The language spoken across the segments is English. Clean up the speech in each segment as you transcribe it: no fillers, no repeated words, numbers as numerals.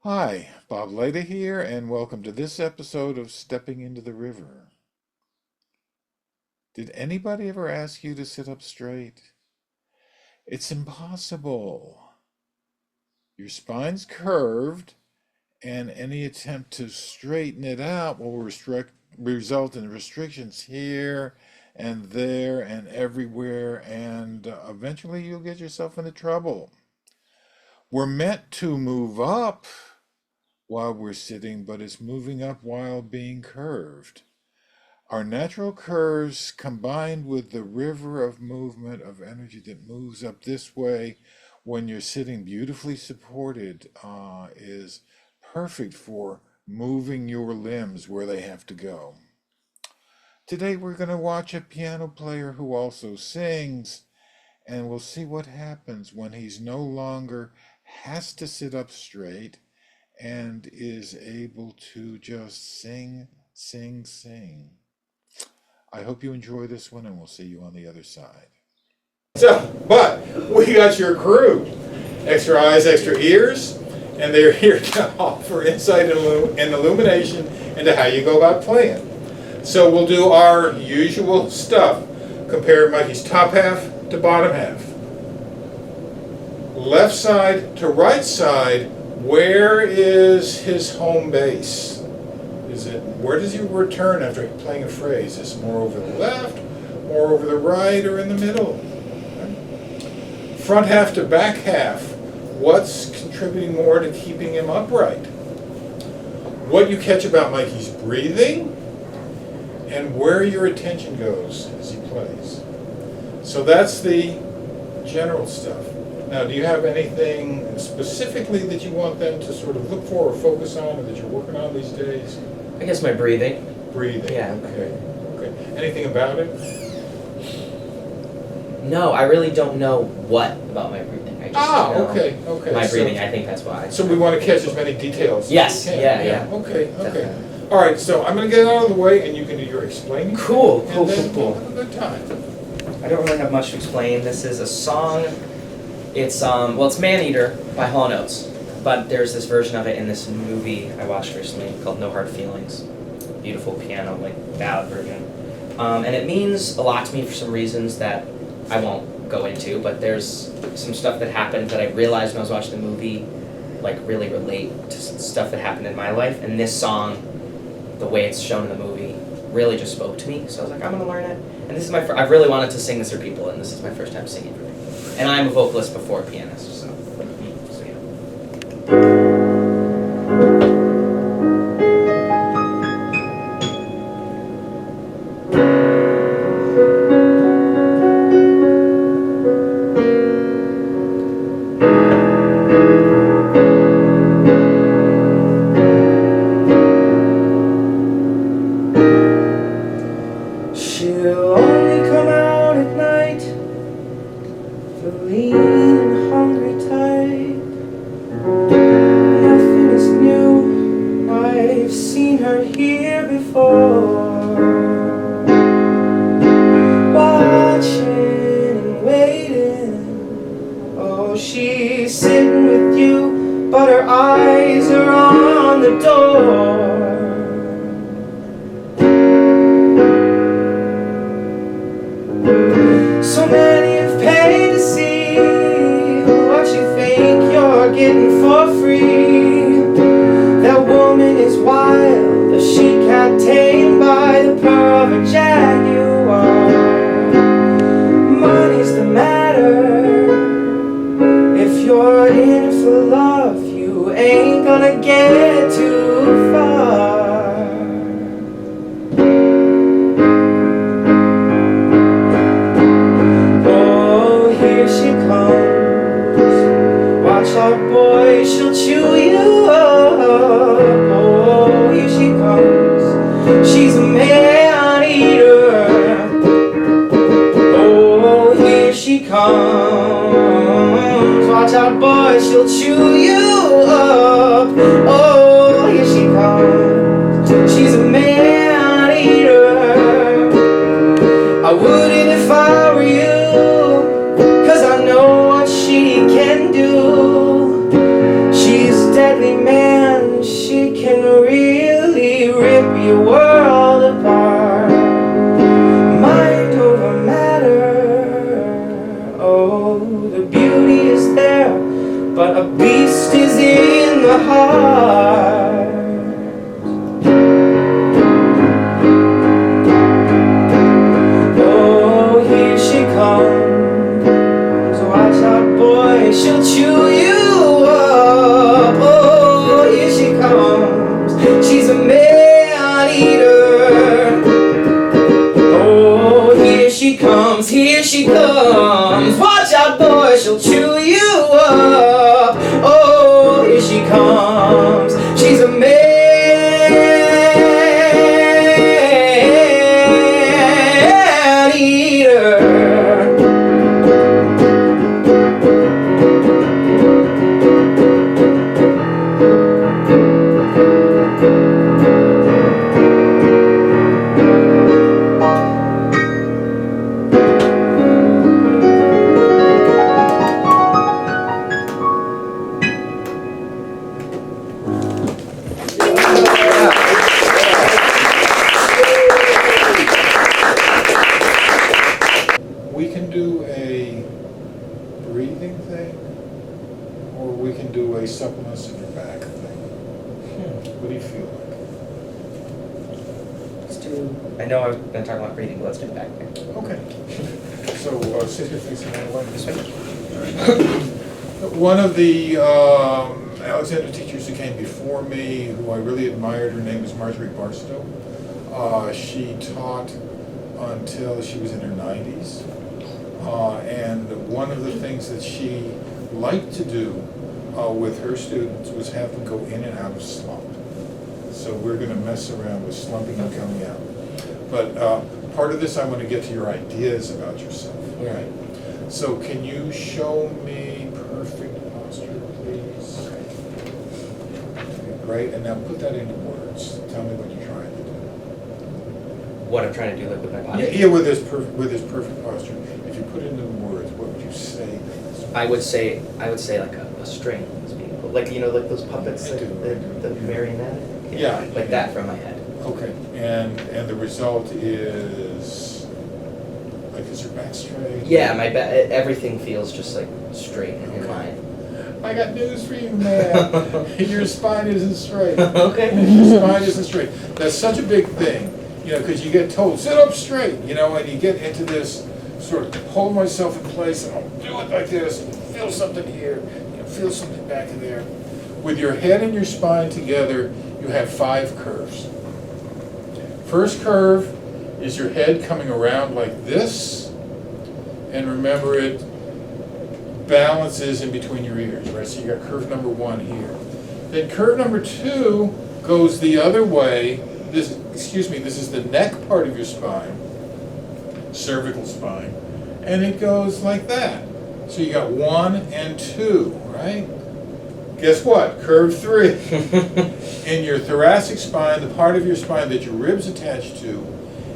Hi, Bob Leda here, and welcome to this episode of Stepping into the River. Did anybody ever ask you to sit up straight? It's impossible. Your spine's curved, and any attempt to straighten it out will result in restrictions here and there and everywhere, and eventually you'll get yourself into trouble. We're meant to move up while we're sitting, but it's moving up while being curved. Our natural curves combined with the river of movement of energy that moves up this way when you're sitting beautifully supported is perfect for moving your limbs where they have to go. Today we're going to watch a piano player who also sings, and we'll see what happens when he's no longer has to sit up straight and is able to just sing, sing, sing. I hope you enjoy this one, and we'll see you on the other side. But we got your crew. Extra eyes, extra ears, and they're here to offer insight and illumination into how you go about playing. So we'll do our usual stuff. Compare Mikey's top half to bottom half. Left side to right side. Where is his home base? Where does he return after playing a phrase? Is it more over the left, more over the right, or in the middle? Okay. Front half to back half. What's contributing more to keeping him upright? What you catch about Mikey's breathing, and where your attention goes as he plays. So that's the general stuff. Now, do you have anything specifically that you want them to sort of look for or focus on, or that you're working on these days? I guess my breathing. Breathing. Yeah. Okay. Anything about it? No, I really don't know what about my breathing. I just know Okay. my breathing. I think that's why. So we want to catch as many details. Yes. As we Yeah. can. Okay. Definitely. All right. So I'm going to get out of the way, and you can do your explaining. Cool. And then we'll have a good time. I don't really have much to explain. This is a song. It's it's Man Eater by Hall & Oates, but there's this version of it in this movie I watched recently called No Hard Feelings. Beautiful piano, ballad version. And it means a lot to me for some reasons that I won't go into, but there's some stuff that happened that I realized when I was watching the movie, really relate to stuff that happened in my life, and this song, the way it's shown in the movie, really just spoke to me, so I was like, I'm gonna learn it. And this is I've really wanted to sing this for people, and this is my first time singing for people. And I'm a vocalist before a pianist, so yeah. She'll only come out at night, the lean and hungry type. Nothing is new, I've seen her here before. Watching and waiting, oh, she's sitting with you, but her eyes are on the door. So many have paid to see what you think you're getting for free. That woman is wild, a she-cat tamed by the pearl of a jaguar. Money's the matter. If you're in it for love, you ain't gonna get too far. Oh boy, she'll chew you up. Oh, here she comes. She's a man eater. Oh, here she comes. Watch out, boy, she'll chew you up. Oh, here she comes. She's a man eater. I wouldn't if I were you, 'cause I know what she can do. She's a deadly man. she comes, here she comes. Watch out, boy, she'll chew you up. Oh, here she comes. She's a man-eater. We can do a breathing thing, or we can do a supplements in your back thing. What do you feel like? Let's do. I know I've been talking about breathing, but let's do the back thing. Okay. So sit here facing that way. This way. One of the Alexander teachers who came before me, who I really admired, her name is Marjorie Barstow. She taught until she was in her 90s. And one of the things that she liked to do with her students was have them go in and out of slump. So we're going to mess around with slumping and coming out. But part of this, I want to get to your ideas about yourself. Yeah. Right? So can you show me perfect posture, please? Okay, great. And now put that into words. Tell me what you're trying to do. What I'm trying to do, like with my body. Yeah, with this perfect posture. If you put it into words, what would you say? I would say like a string is being pulled. Like, you know, like those puppets, I like do. the marionette. Yeah. Like that from my head. Okay, and the result is, like, is your back straight? Yeah, my everything feels just like straight in Okay. line. I got news for you, man. Your spine isn't straight. Okay. Your spine isn't straight. That's such a big thing, you know, because you get told, sit up straight, you know, and you get into this sort of hold myself in place, and I'll do it like this, and feel something here, you know, feel something back in there. With your head and your spine together, you have 5 curves. First curve is your head coming around like this, and remember it balances in between your ears, right? So you got curve number 1 here. Then curve number 2 goes the other way. This is the neck part of your spine, cervical spine, and it goes like that. So you got 1 and 2, right? Guess what? Curve 3. In your thoracic spine, the part of your spine that your ribs attach to,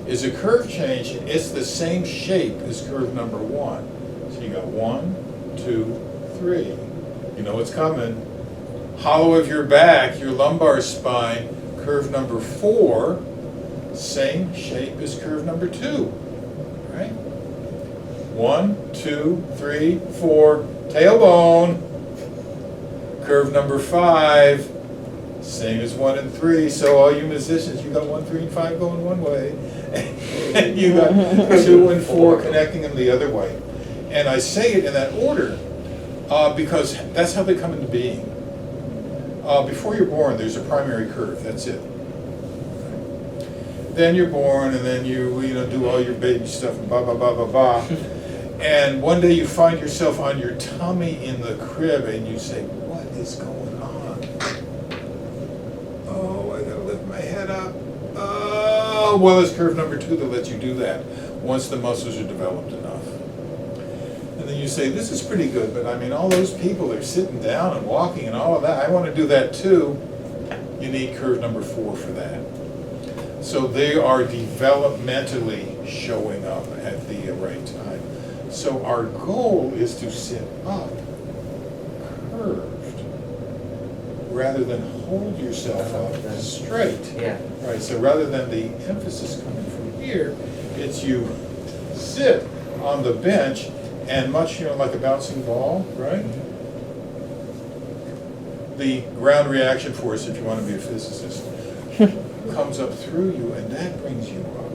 is a curve change, and it's the same shape as curve number 1. So you got 1, 2, 3. You know what's coming. Hollow of your back, your lumbar spine, curve number 4, same shape as curve number 2. Right? 1, 2, 3, 4, tailbone. Curve number 5, same as 1 and 3. So all you musicians, you got 1, 3, and 5 going one way, and you got 2 and 4 connecting them the other way. And I say it in that order because that's how they come into being. Before you're born, there's a primary curve. That's it. Then you're born, and then you do all your baby stuff, and blah blah blah blah blah. And one day you find yourself on your tummy in the crib, and you say, "What is going on? Oh, I gotta lift my head up. Oh, well, it's curve number 2 that lets you do that once the muscles are developed enough." And then you say, "This is pretty good, but I mean, all those people are sitting down and walking and all of that. I want to do that too." You need curve number 4 for that. So they are developmentally showing up at the right time. So our goal is to sit up curved rather than hold yourself up straight. Yeah. Right, so rather than the emphasis coming from here, it's you sit on the bench and much, like a bouncing ball, right? The ground reaction force, if you want to be a physicist, comes up through you, and that brings you up,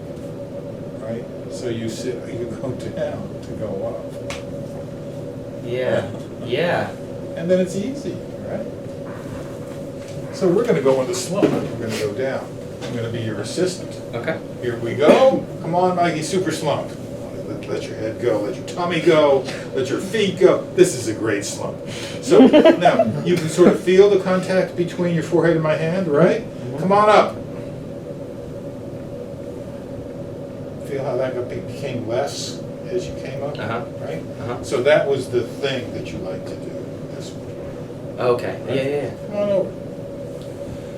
right? So you go down to go up. Yeah. Yeah. And then it's easy, right? So we're going to go into slump. We're going to go down. I'm going to be your assistant. Okay. Here we go. Come on, Maggie, super slump. Let your head go, let your tummy go, let your feet go. This is a great slump. So now you can sort of feel the contact between your forehead and my hand, right? Come on up. Feel how that became less as you came up, right? So that was the thing that you like to do. This one. Okay. Right? Yeah. Come on over.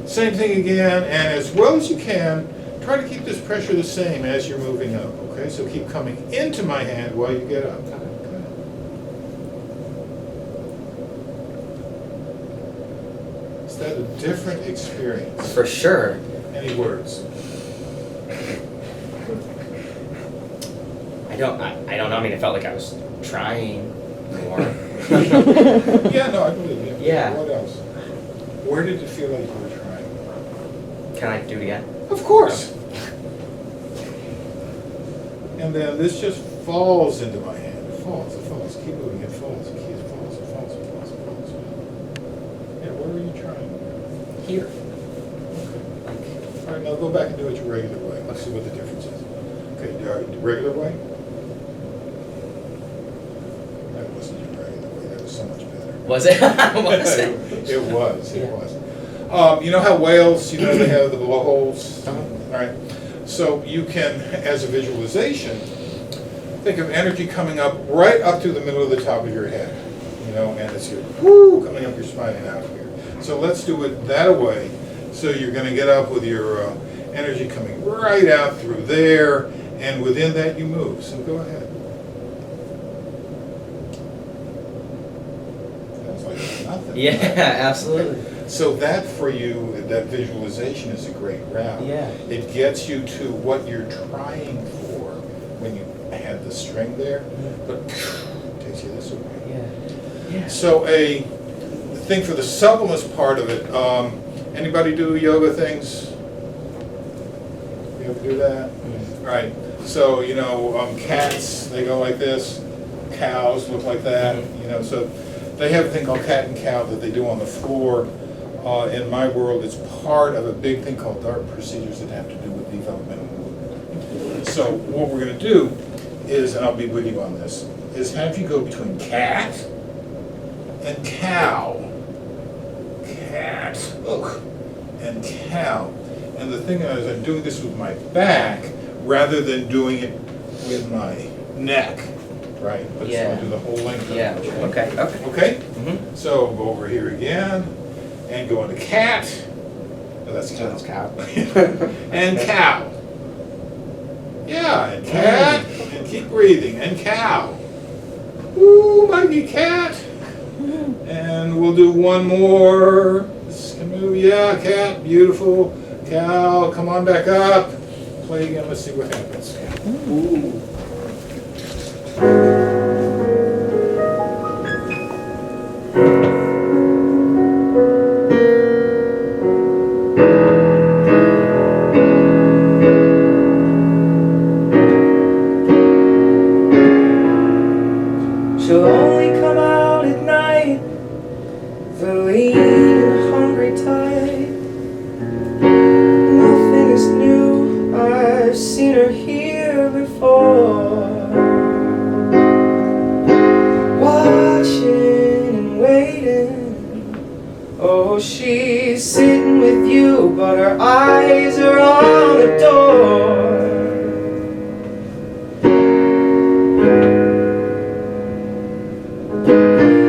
Same thing again, and as well as you can, try to keep this pressure the same as you're moving up, okay? So keep coming into my hand while you get up. Okay. Is that a different experience? For sure. Any words? I don't know. I mean, it felt like I was trying more. Yeah, no, I believe you. Yeah. What else? Where did it feel like you were trying? Can I do it again? Of course. And then this just falls into my hand. It falls. Keep moving. It falls. It falls. Yeah, where were you trying? Here. Okay. All right, now go back and do it your regular way. Let's see what the difference is. Okay, the regular way? That wasn't your regular way. That was so much better. Was it? Was it? It was. Yeah. You know how whales, they have the blowholes? All right. So you can, as a visualization, think of energy coming up right up to the middle of the top of your head, and it's here, coming up your spine and out here. So let's do it that way. So you're going to get up with your energy coming right out through there, and within that you move. So go ahead. Sounds like nothing. Yeah, absolutely. So that for you, that visualization is a great route. Yeah. It gets you to what you're trying for when you had the string there, but takes you this way. Yeah. So the thing for the suppleness part of it, anybody do yoga things? You ever do that? All right. So, cats, they go like this. Cows look like that. So they have a thing called cat and cow that they do on the floor. In my world, it's part of a big thing called DART procedures that have to do with developmental movement. So what we're going to do is, and I'll be with you on this, is have you go between cat and cow. Cat, and cow. And the thing is, I'm doing this with my back rather than doing it with my neck, right? But so I'll do the whole length of it. Yeah. Okay. Okay? So go over here again. And go into cat. Oh, that's cow. That's cow. And cow. Yeah, and cat. And keep breathing. And cow. Ooh, mighty cat. And we'll do one more. This can move. Yeah, cat. Beautiful. Cow. Come on back up. Play again. Let's see what happens. Ooh. She'll only come out at night, the lean, hungry type. Nothing is new, I've seen her here before. Watching and waiting, oh, she's sitting with you, but her eyes are on the door.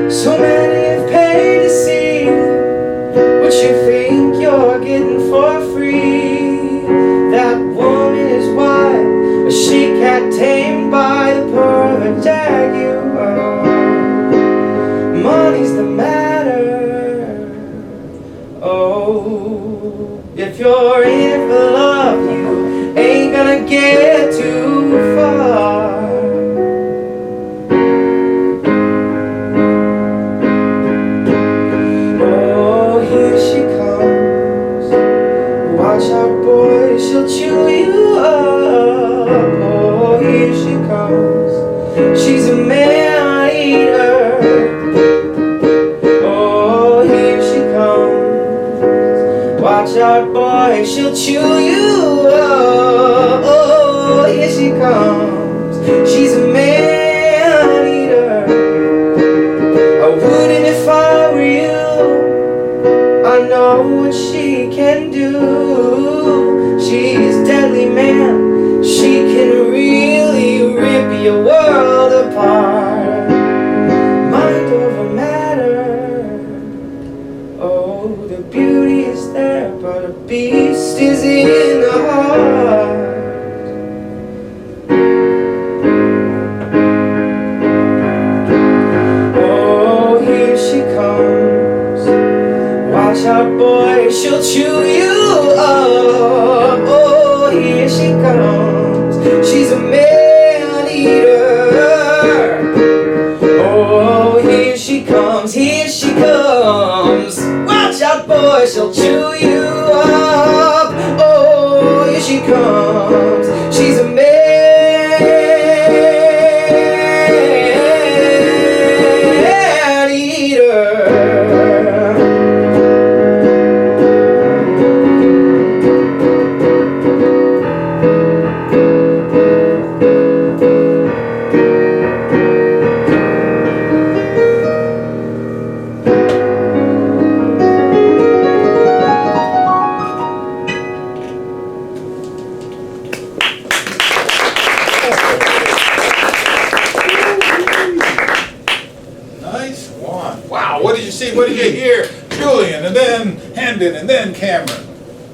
So many have paid to see what you think you're getting for free. That woman is wild, a she-cat tamed by the perfect jaguar. Money's the matter. Oh, if you're in it for love, you ain't gonna get too far. Watch out, boy, she'll chew you up. Oh, here she comes. She's a man-eater. Oh, here she comes. Watch out, boy, she'll chew you up. Oh, here she comes. She's a man eater. I wouldn't if I were you. I know what she can do. She's deadly, man. She can really rip your world apart. Mind over matter. Oh, the beauty is there, but the beast is in the heart. Oh, here she comes. Watch out, boy, she'll chew you up. Oh, here she comes. She's a man eater. Oh, here she comes, here she comes. Watch out, boy, she'll chew you up. Oh, here she comes. She's a man eater. Nice one. Wow, what did you see? What did you hear? Julian, and then Hendon, and then Cameron.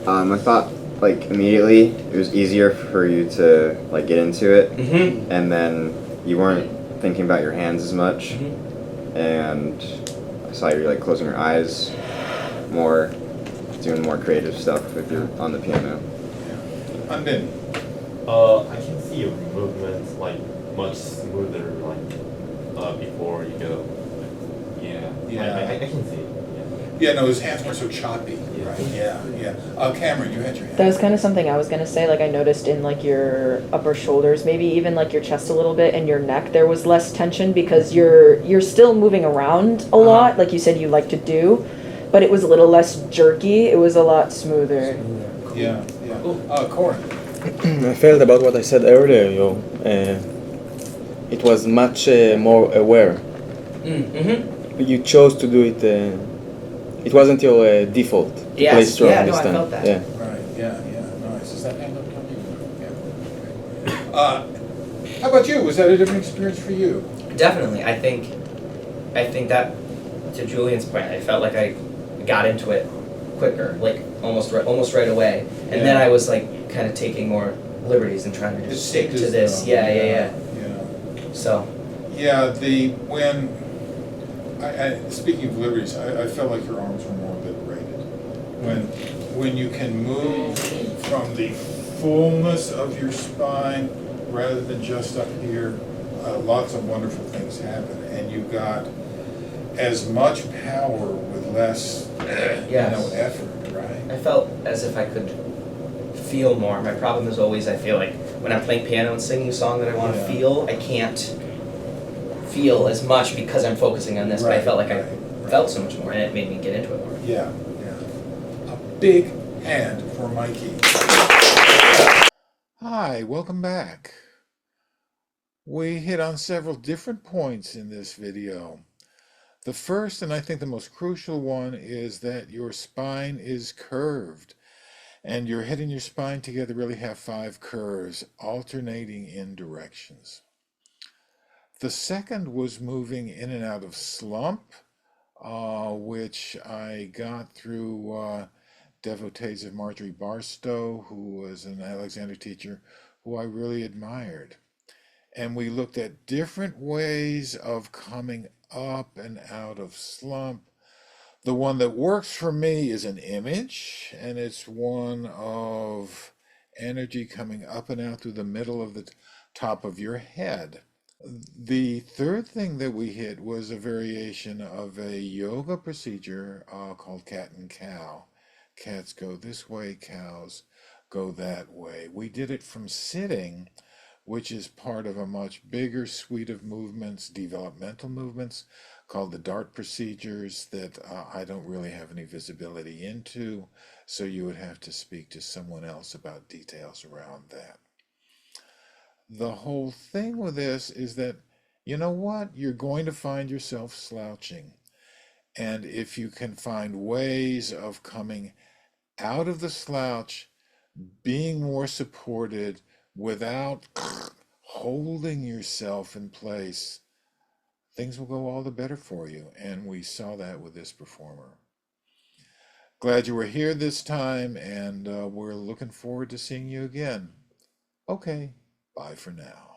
I thought like immediately it was easier for you to like get into it, Mm-hmm. and then you weren't thinking about your hands as much, Mm-hmm. and I saw you like closing your eyes more, doing more creative stuff with your on the piano. Hendon. I can see your movements like much smoother like before you go. Yeah. Yeah. I can see it. Yeah, no, his hands were so choppy. Yeah. Right. Yeah. Cameron, you had your hand. That was kind of something I was gonna say. Like I noticed in like your upper shoulders, maybe even like your chest a little bit, and your neck, there was less tension because you're still moving around a lot, like you said you like to do, but it was a little less jerky. It was a lot smoother. Yeah. Corin. I felt about what I said earlier, it was much more aware. Mm-hmm. You chose to do it. It wasn't your default to play Yes, strong yeah, this no, I time. felt that. Yeah. Right. Yeah. Nice. Is that hand up coming? Yeah. How about you? Was that a different experience for you? Definitely. I think that, to Julian's point, I felt like I got into it quicker, like almost right away. And then Yeah. I was like kind of taking more liberties and trying to just stick to this. Yeah. So, Yeah, speaking of liberties, I felt like your arms were more liberated. When you can move from the fullness of your spine rather than just up here, lots of wonderful things happen, and you got as much power with less Yes. effort, right? I felt as if I could feel more. My problem is always I feel like when I'm playing piano and singing a song that I want to Yeah. feel, I can't feel as much because I'm focusing on this, but I felt like I felt so much more and it made me get into it more. Yeah. A big hand for Mikey. Hi, welcome back. We hit on several different points in this video. The first, and I think the most crucial one, is that your spine is curved. And your head and your spine together really have 5 curves, alternating in directions. The second was moving in and out of slump, which I got through devotees of Marjorie Barstow, who was an Alexander teacher who I really admired. And we looked at different ways of coming up and out of slump. The one that works for me is an image, and it's one of energy coming up and out through the middle of the top of your head. The third thing that we hit was a variation of a yoga procedure called cat and cow. Cats go this way, cows go that way. We did it from sitting, which is part of a much bigger suite of movements, developmental movements, called the DART procedures that I don't really have any visibility into, so you would have to speak to someone else about details around that. the whole thing with this is that, you know what? You're going to find yourself slouching. And if you can find ways of coming out of the slouch, being more supported without holding yourself in place, things will go all the better for you. And we saw that with this performer. Glad you were here this time, and we're looking forward to seeing you again. Okay, bye for now.